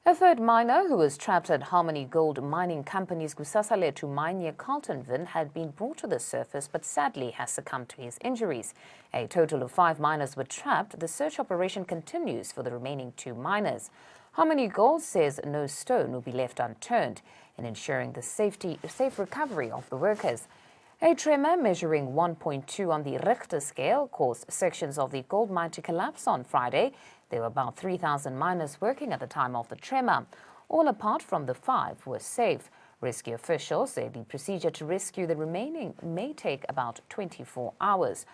A third miner who was trapped at Harmony Gold Mining Company's Kusasalethu mine near Carltonville had been brought to the surface but sadly has succumbed to his injuries. A total of 5 miners were trapped. The search operation continues for the remaining 2 miners. Harmony Gold says no stone will be left unturned in ensuring the safe recovery of the workers. A tremor measuring 1.2 on the Richter scale caused sections of the gold mine to collapse on Friday. There were about 3,000 miners working at the time of the tremor. All apart from the 5 were safe. Rescue officials say the procedure to rescue the remaining may take about 24 hours.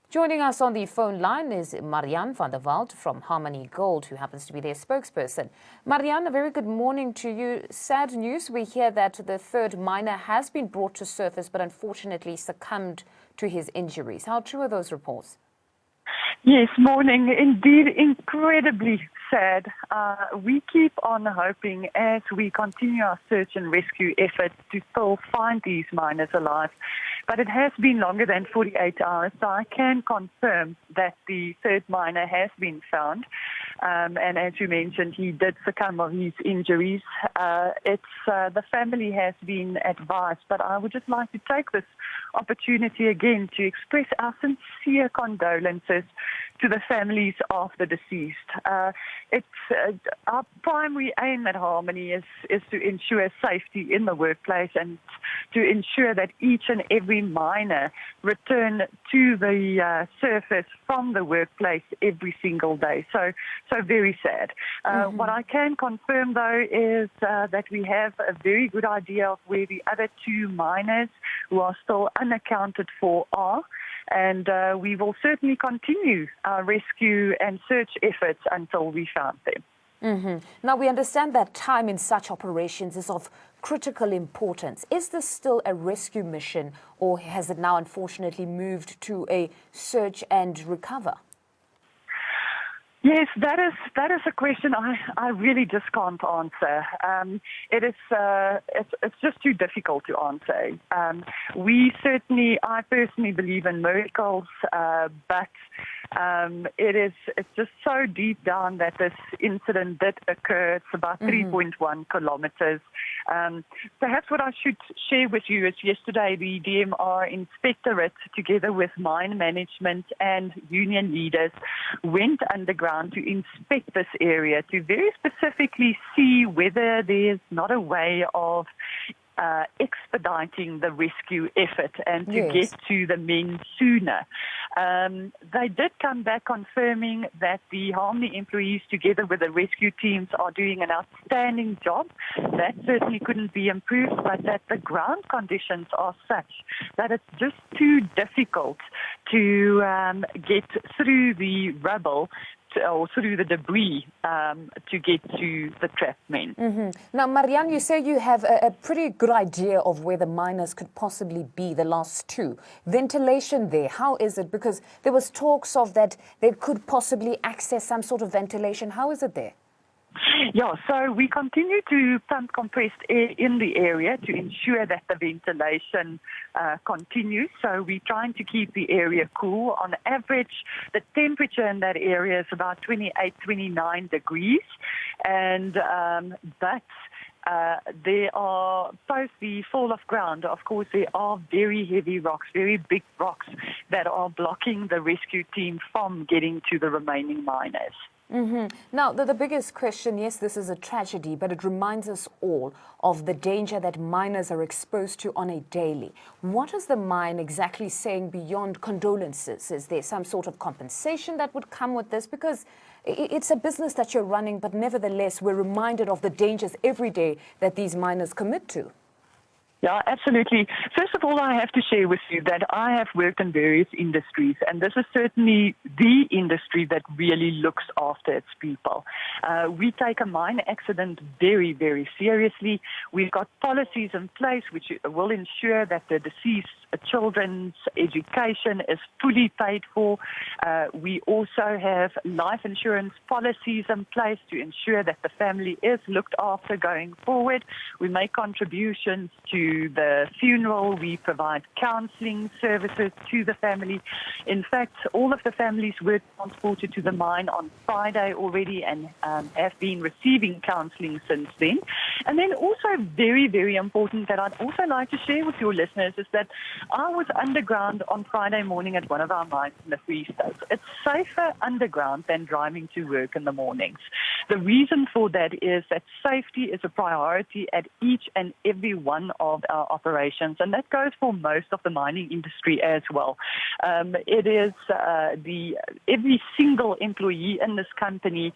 Joining us on the phone line is Marianne van der Walt from Harmony Gold, who happens to be their spokesperson. Marianne, a very good morning to you. Sad news. We hear that the third miner has been brought to surface but unfortunately succumbed to his injuries. How true are those reports? Yes, morning. Indeed, incredibly sad. We keep on hoping as we continue our search and rescue efforts to still find these miners alive. But it has been longer than 48 hours, so I can confirm that the third miner has been found. And as you mentioned, he did succumb of his injuries. The family has been advised, but I would just like to take this opportunity again to express our sincere condolences to the families of the deceased. Our primary aim at Harmony is to ensure safety in the workplace and to ensure that each and every miner return to the surface from the workplace every single day. So very sad. What I can confirm, though, is that we have a very good idea of where the other 2 miners who are still unaccounted for are. And we will certainly continue our rescue and search efforts until we found them. Now, we understand that time in such operations is of critical importance. Is this still a rescue mission, or has it now unfortunately moved to a search and recover? Yes, that is a question I really just can't answer. It's just too difficult to answer. I personally believe in miracles, but it's just so deep down that this incident did occur. It's about 3.1 kilometers. Perhaps what I should share with you is yesterday the DMR Inspectorate, together with mine management and union leaders, went underground to inspect this area to very specifically see whether there's not a way of expediting the rescue effort and to get to the men sooner. They did come back confirming that the Harmony employees, together with the rescue teams, are doing an outstanding job. That certainly couldn't be improved, but that the ground conditions are such that it's just too difficult to get through the rubble or through the debris to get to the trapped men. Now, Marianne, you say you have a pretty good idea of where the miners could possibly be, the last 2. Ventilation there, how is it? Because there was talks of that they could possibly access some sort of ventilation. How is it there? Yeah, so we continue to pump compressed air in the area to ensure that the ventilation continues. So we're trying to keep the area cool. On average, the temperature in that area is about 28, 29 degrees. And there are, post the fall of ground, of course, there are very heavy rocks, very big rocks that are blocking the rescue team from getting to the remaining miners. Now, the biggest question, yes, this is a tragedy, but it reminds us all of the danger that miners are exposed to on a daily. What is the mine exactly saying beyond condolences? Is there some sort of compensation that would come with this? Because it's a business that you're running, but nevertheless, we're reminded of the dangers every day that these miners commit to. Yeah, absolutely. First of all, I have to share with you that I have worked in various industries, and this is certainly the industry that really looks after its people. We take a mine accident very, very seriously. We've got policies in place which will ensure that the deceased children's education is fully paid for. We also have life insurance policies in place to ensure that the family is looked after going forward. We make contributions to the funeral. We provide counselling services to the family. In fact, all of the families were transported to the mine on Friday already and have been receiving counselling since then. And then also very, very important that I'd also like to share with your listeners is that I was underground on Friday morning at one of our mines in the Free State. It's safer underground than driving to work in the mornings. The reason for that is that safety is a priority at each and every one of our operations, and that goes for most of the mining industry as well. It is every single employee in this company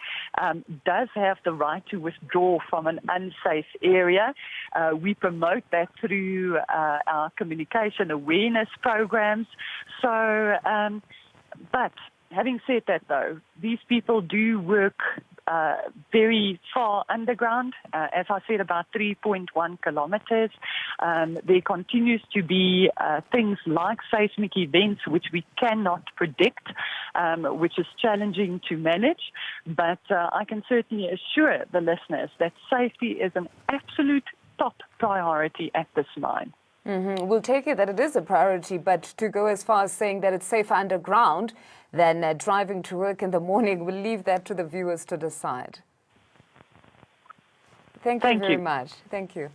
does have the right to withdraw from an unsafe area. We promote that through our communication awareness programs. So, but having said that, though, these people do work very far underground, as I said, about 3.1 kilometers. There continues to be things like seismic events, which we cannot predict, which is challenging to manage. But I can certainly assure the listeners that safety is an absolute top priority at this mine. Mm-hmm. We'll take it that it is a priority, but to go as far as saying that it's safer underground than driving to work in the morning, we'll leave that to the viewers to decide. Thank you very much. Thank you.